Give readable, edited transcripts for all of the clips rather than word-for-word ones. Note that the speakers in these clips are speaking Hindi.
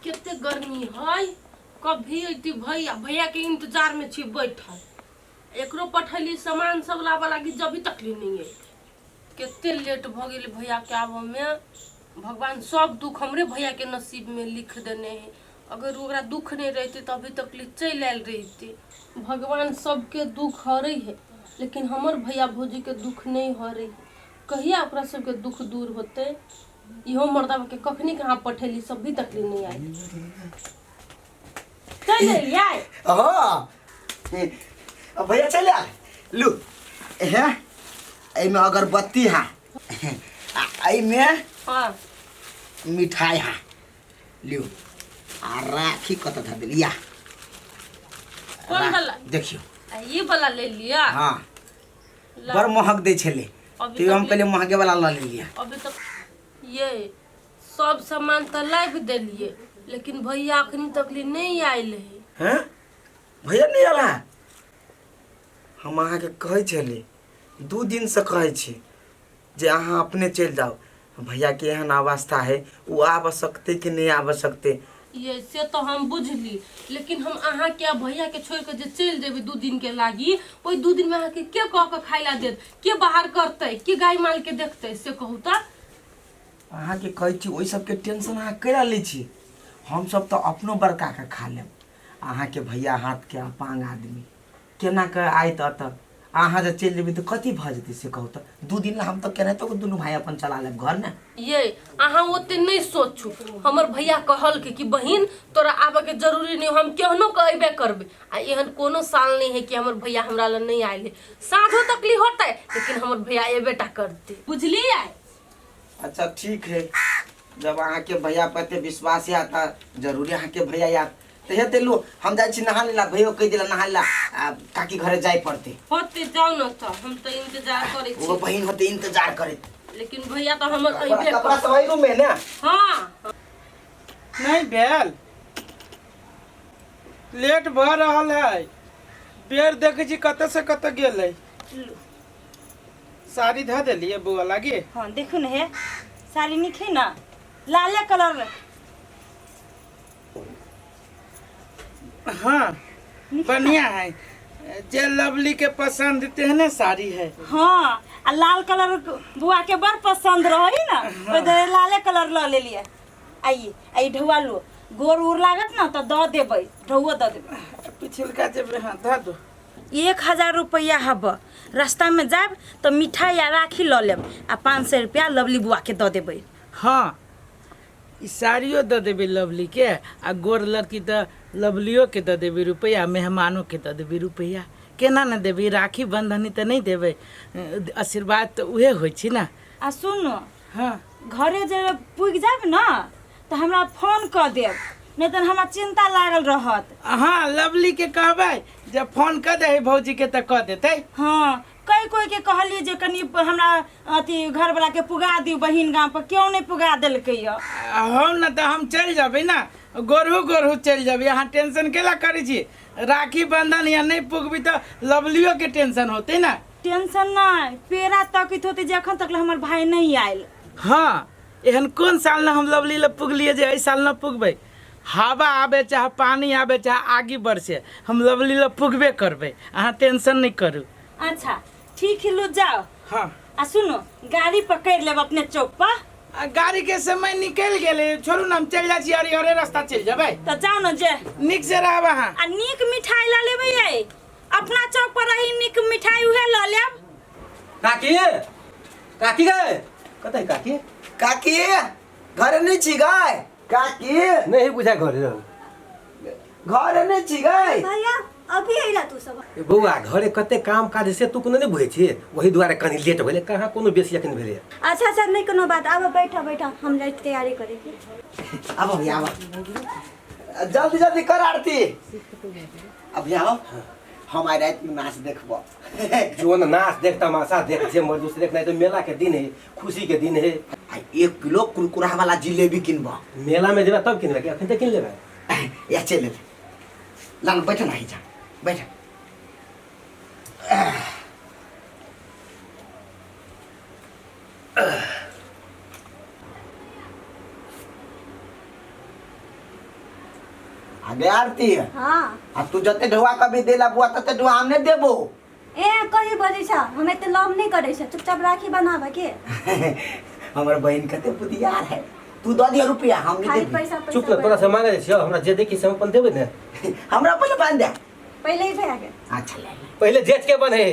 कितने गर्मी है। कभी अती भैया भैया के इंतजार में छी बैठल। एकरो पठैली सामान सब लाबा लागी जब तकलीफ नहीं है। कितने लेट भ गई भैया के आब में। भगवान सब दुख हमरे भैया के नसीब में लिख देने हैं। अगर ओकरा दुख नहीं रहते तो अभी तकलीफ चल आयल रहती। भगवान सबके दुख हरे है, लेकिन हमर भैया भौजी के दुख नहीं हरे है। कहिया ओकरा सबके दुख दूर होते। इहो मर्दावा के कखनी कहाँ पठेली सब भी तकलीफ नहीं आई। चल आए हाँ भैया चल आ लू है में अगरबत्ती है में हाँ मिठाई है लियो आ राखी कत था दिलिया कौन वाला देखियो ये वाला ले लिया। हाँ बड़ महक दे छले तो हम पहले महंगे वाला ला ले लिया। अभी तक ये सब सामान तो लाइव दिलिए, लेकिन भैया अखनी तकलीफ नहीं आयल है। हैं भैया नहीं आला। हम अहाँ के कहै छली 2 दिन से कहै छी जे अहाँ अपने चल जाओ। भैया के एहन अवस्था है वो आब सकते कि नहीं आब सकते। ये से तो हम बुझली, लेकिन हम अहाँ के भैया के छोड़ के जे चल देबे 2 दिन के लागी, ओई 2 दिन में अहाँ के कह के खाइला देत, के बाहर करते, के गाय माल के देखते से कहू त। अहाँ के कहै छी ओई सब के टेंशन अहाँ करा लै छी। हम सब तो अपनो बड़का के खा लेब। अहाँ के भैया हाथ के अपांग आदमी केना के आइत त अहाँ जे चल जेबै तो कथी भ जेतै से कहू त। 2 दिन ला हम तो केना तो दुनू भाई अपन चला लेब घर में। ये अहाँ ओते नहीं सोचू। हमर भैया कहल कि बहिन तोरा आबे के जरूरी नहीं, हम केहनो कहबे करबे। आ एहन कोनो साल नहीं है कि हमर भैया हमरा ल नहीं आइल है। साँझो तकलीफ होते, लेकिन हमर भैया एबेटा करते, बुझली आय। अच्छा ठीक है, जब अहाँ के भैया पे विश्वास है त जरूरी अहाँ के भैया याद तो हेते लो। हम जाय छी नहा लेला, भैया कह दिला नहा लेला काकी घरे जाय पड़ते। होते जाओ न त हम तो इंतजार करे छी। वो बहिन होते इंतजार करे, लेकिन भैया तो हमर अइबे कपड़ा सब रूम में ना। हां नहीं भेल, लेट भ रहल है। बेर देखे छी कत से कत गेल है। साड़ी ध देलिए बुआ लागी। हाँ देखो न है साड़ी निखे ना लाले कलर। हाँ बढ़िया है, जे लवली के पसंद तेहने साड़ी है। हाँ आ लाल कलर बुआ के बड़ पसंद रही ना, ओइ लाले कलर ल ले लिए। आइए आई ढौआ लो, गोर उर लागत ना तो द देबै, ढौआ द देबै। पिछलका जेब हाँ ध दो। 1000 रुपया हब। रास्ता में जाब तो मिठाई या राखी ल लेब आ 500 रुपया लवली बुआ के द देबै। हाँ ई साड़ियों द देबे लवली के, आ गोर लड़की तो लवलियो के द देबे रुपया, मेहमानों के द देबे रुपया। केना न देबे, राखी बंधनी तो नहीं देबे, आशीर्वाद तो उहे होइ छी ना। आ सुन हाँ घरे जे पुग जाब ना तो हमरा फोन क देब, नहीं तो हमरा चिंता लागल रहत। हाँ लवली के कहबै जब फोन कर दे भौजी के तो कह देते। हाँ कोई के कहलिए जे कनी हमरा अथी घर वाला के पुगा दी बहिन गांव पर, क्यों नहीं पुगा देलकै य। हम न तो हम चल जाबे ना, गोरहू चल जाबे। यहाँ टेंशन केला करे छी, राखी बंधन या नहीं पुगबी तो लवलियो के टेंशन होते ना। टेंशन नहीं, पेड़ा तकित होते जे अखन तक हमर भाई नहीं आयल। हाँ एहन कौन साल न हम लवली ल पुगलिए जे एहि साल न पुगबै। हवा आबे चाहे पानी आबे चाहे आगे बरसे, हम लवली ल पुगबे करबै। अहाँ टेंशन नहीं करू। अच्छा ठीक है लो जाओ। हाँ आ सुनो गाड़ी पकड़ लेब अपने चौक पर। गाड़ी के समय निकल गेले, छोड़ू ना हम चल जा छी, अरे रास्ता चल जाबे। तो जाओ न जे निक से रहब। अहाँ आ निक मिठाई ला लेबै ये, अपना चौक पर रही निक मिठाई उहे ला लेब। काकी काकी गए कतै काकी काकी घरे नहीं छी गाय। काकी नहीं बुझा घरे घरे नहीं छी गाय। भैया अभी अइला तू सब। बौआ घरे कते काम काज से तू कोनो नहीं बुझे छी, वही दुआरे कनी लेट भेले। कहाँ कोनो बेसी अखन भेले। अच्छा अच्छा नहीं कोनो बात, अब बैठा बैठा हम लाइट तैयारी करेंगे। अब भैया अब जल्दी जल्दी कर आरती। अब भैया हम आए रात में नाच देखबो। जो न नाच देख तमाशा देख जे मर्जी से देख, नहीं तो मेला के दिन है, खुशी के दिन है। 1 किलो कुरकुरा वाला जिलेबी किनबो। मेला में जेबा तब किनबे कि अखन तक किन लेबे। या चल लान बैठ ना जा बैठ। आगे आरती हाँ आ तू जते ढुआ कभी देला बुआ तते ढुआ हमने देबो ए कही बजे छ हमें तो लव नहीं करे छ चुपचाप राखी बनावा के हमर बहन कते बुधियार है तू दे दिया रुपया हम नहीं खाली देबी पैसा चुप ल तोरा से मांगे छियो हमरा जे देखि से हम अपन देबै ने हमरा पहले बांध दे पहले ही भैया के अच्छा ले पहले जेठ के बने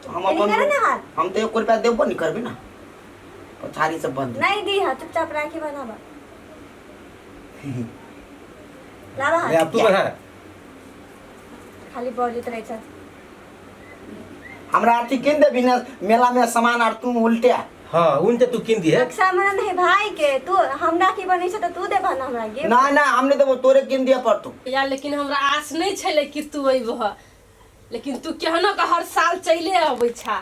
तो हम पहले करे ना हाथ हम तो 1 रुपया देबो नहीं करबी ना पछाड़ी से बंद नहीं दी है चुपचाप राखी बनावा लावा ले अब तू बना खाली बोलित रहे छ हमरा आरती किन देबी ना मेला में सामान और तू उल्टे हां उनते तू किन दी है रक्षाबंधन है भाई के तू हम राखी बनै छ त तू दे बना हमरा गिफ्ट ना ना हमने देबो तोरे किन दिया पर तू या लेकिन हमरा आस नहीं छले कि तू अइबह लेकिन तू केहनो का हर साल चले अबै छा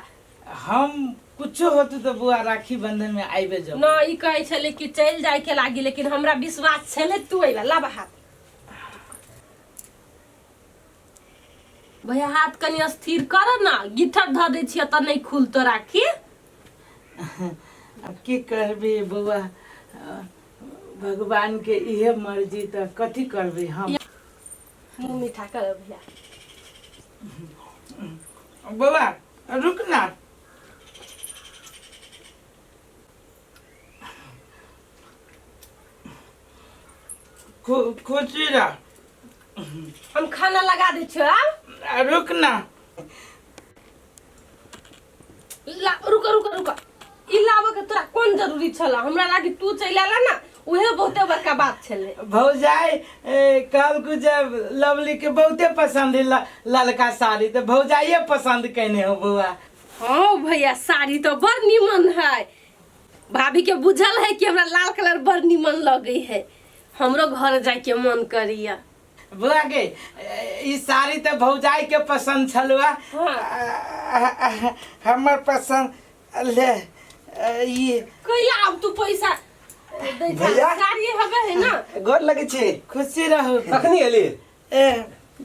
हम कुछो होते तो बुआ राखी बंधन में आइबे जब ना ई कहै छले कि चल जाए के लागी लेकिन हमरा विश्वास छले तू अइबा ला हाथ भैया हाथ कनी स्थिर कर ना गिठर ध दै छियै त नहीं खुलतो राखी अब की करबे बुआ भगवान के इहे मर्जी त कथी करबे हम मुंह मीठा कर भैया बुआ रुक ना खुशी रह हम खाना लगा दै छियै रुक ना ला रुक ई लाबे के तोरा कोन जरूरी छला हमरा लागी तू चल आला ना उहे बहुते बड़का बात छले भौजाई कल को जब लवली के बहुते पसंद है ललका साड़ी तो भौजाइये पसंद कैने हो बुआ हाँ भैया साड़ी तो बड़ निमन है भाभी के बुझल है कि हमरा लाल कलर बड़ निमन लगे है हमरो घर जाए के मन करिया बुआ के ई साड़ी तो भौजाई के पसंद छलुआ हमर पसंद ले ये कइला अब तू पैसा दे भैया? साड़ी हवे है ना गोर लगे छे खुशी रहो कखनी एली ए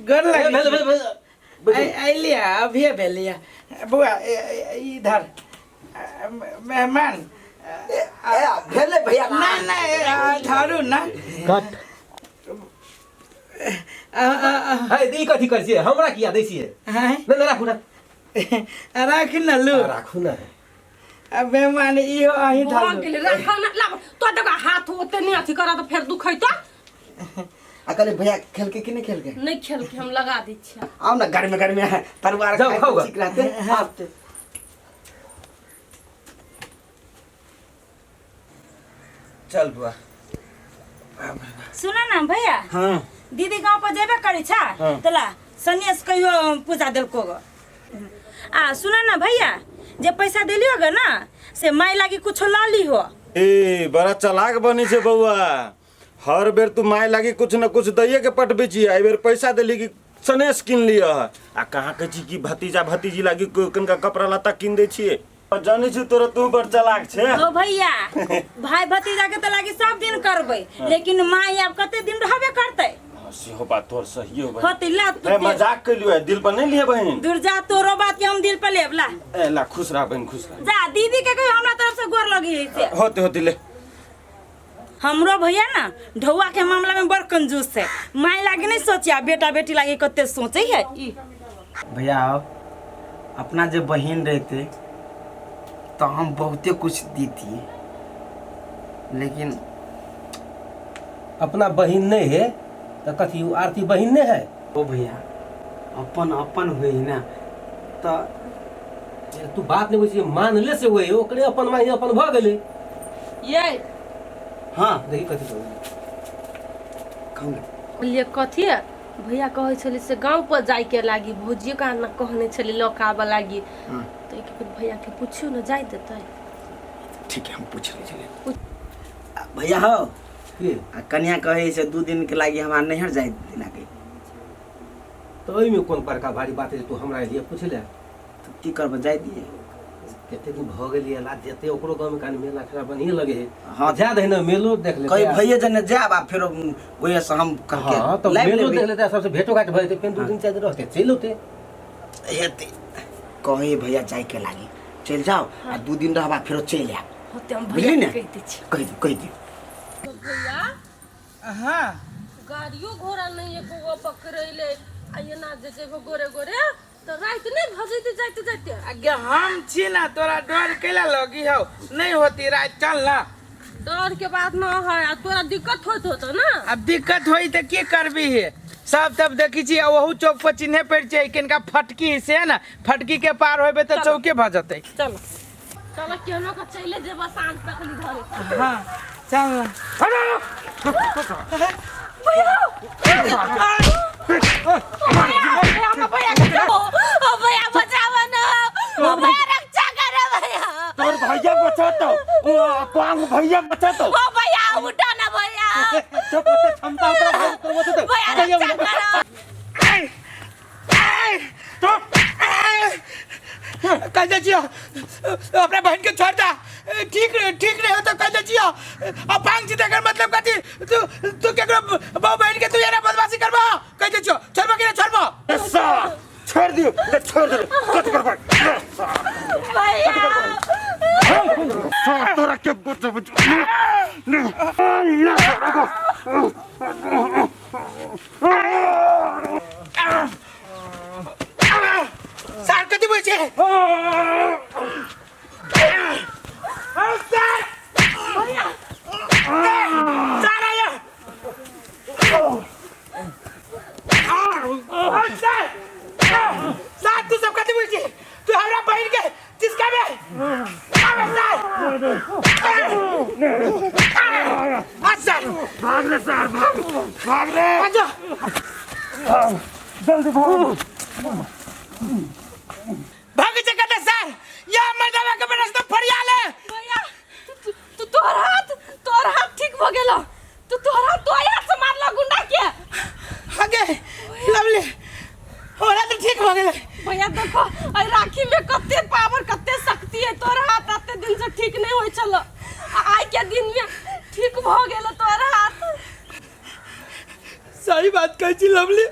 गोर भेल लगे अलिया अभी भेलिया बुआ इधर मेहमान भेले भैया ना ना धरू ना कट हाय दी कथी कर छियै हमरा किया दै छियै हैं न न राखू ना राख न लू राखू ना अब मेहमान इहो अही भाग धरू गेले रखा ना ला तो देखो हाथ होते नहीं अथी करा तो फिर दुखै तो अकले भैया खेल के कि नहीं खेल के नहीं खेल के हम लगा दै छियै आओ ना घर में परिवार जाओ, खाओ गा। ठीक रहते आप चल बुआ सुन न भैया हाँ दीदी गाँव पर जेबे करी छा हाँ। तला सन्यास कहियो पूजा देलको गो आ सुन न भैया जे पैसा देलियो ग ना से माई लागी कुछो ला ली हो ए बड़ा चालाक बनी छे बउआ हर बेर तू माय लागी कुछ न कुछ दैये के पटबे छी आई बेर पैसा देली कि सनेस किन लिया आ कहाँ के छी कि भतीजा भतीजी लागी कनका कपड़ा लत्ता किन दे छिए जानी छी तोरा तू बड़ चालाक छे ओ भैया भाई भतीजा के तो लागी सब दिन करबै लेकिन माई अब कते दिन रहबे करतै सेहो बात तोर सही हो भाई होती ला ए मजाक कइलियो है दिल पर नहीं लिए बहन दूर जा तोरो बात के हम दिल पे लेब ला ए ला खुश रह बहन खुश रह जा दीदी के कहियो हमरा तरफ से गोर लगी है से होते होते ले हमरो भैया ना ढौआ के मामला में बड़ कंजूस है माई लागी नहीं सोचिया बेटा बेटी लागी कते सोचे है भैया अपना जो बहन रहते तो हम बहुते कुछ देती लेकिन अपना बहिन नहीं है तो कथी उ आरती बहिन नहीं है ओ भैया अपन अपन हुए ना तो तू बात नहीं बुझी मान ले से हुए ओकरे अपन माई अपन भ गेले ये हाँ देखी कथी कहू कहूँगा बोलिए कथी है भैया कहै छले से गांव पर जाय के लागी भौजियो का ना कहने छले लौकाबा लागी हाँ तो एक बेर भैया के पूछियो ना जाय देतै ठीक है हम पूछ ले चले भैया हो के आ कन्या कहे से 2 दिन के लागी हमार नैहर जाए दिना के तो ओई में कौन बड़का भारी बात है तू हमरा लिए पूछ ले तो की करब जाए दिए केते दिन भ गेलिए ला जेते ओकरो गांव में कान मेला खराब बनिए लगे है हाँ। जा दे ना मेलो देख ले कहीं भैया जने जाब आ फिर ओए से हम करके हां तो लाइव मेलो लेबे। देख लेते सबसे भेटो घाट भइते फिर 2 दिन 4 दिन रहते चल होते हेते कहे भैया जाए के लागी चल जाओ आ 2 दिन रहबा फिर चल आ होते हम बुझली भैया ना के कह दै छी कह दी तो भैया हाँ गाड़ियों घोड़ा नहीं है को पकड़ले आइए ना जैसे को गोरे गोरे तो रात नहीं भजते जाते जाते आगे हम छी ना तोरा डर केला लगी हो नहीं होती रात चल ना डर के बात ना है तोरा दिक्कत होता ना अब दिक्कत होई तो की करबी है सब तब देखी छी वहू चौक पर चिन्हे पड़ छै किनका फटकी से ना फटकी के पार होबे तो चौके भ जतै चलो चलो केनो का चले जेबा सांझ तक घरे हाँ चल भैया बचावा ना भैया रक्षा करे भैया तोर भैया बचातो पांग भैया बचातो ओ भैया उठा ना भैया चुप होते क्षमता होता भैया रक्षा करो कह दीजिए अपने बहन के छोड़ दा ठीक नहीं हो तो कह दीजिए अब पांच जीते कर मतलब कहती तू केकरो बहु बहन के तू यार बदमाशी करबा कह दीजिए छोड़बा कि नहीं छोड़बा ऐसा छोड़ दियो ले छोड़ दे कट कर भाई भैया तोरा के बच्चा सार कति बोल छे सार तू सब कति बोल छे तू हमरा बहन के जिसका में भाग ले सर भाग ले जल्दी भाग जे कते सर या मर्दवा के बनस तो फरियाले भैया तू तोर हाथ ठीक भ गेलो तोर हाथ तो यार से मारला गुंडा के आगे लवली होला तो ठीक हो गेले भैया देखो आई राखी में कते पावर कते शक्ति है तोर हाथ आते दिन से ठीक नहीं होय चलो आज के दिन में ठीक भ गेलो तोर हाथ सही बात कह छी लवली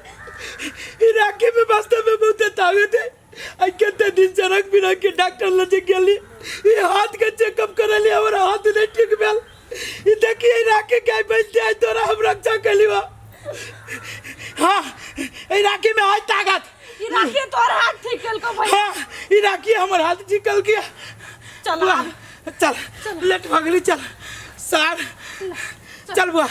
राखी में वास्तव में बहुत ताकत है आई केते दिन से रख बिना के डॉक्टर लजे गेली ये हाथ के चेकअप करली और हाथ नहीं ठीक भेल ई देखिए राखी के बचते है तोरा हम रक्षा कलिवा हां ई राखी में आज ताकत ई राखी तोर हाथ ठीक कल को भैया हां ई राखी हमर हाथ निकल गया चलो चल लेट भगली चल सर चल बुआ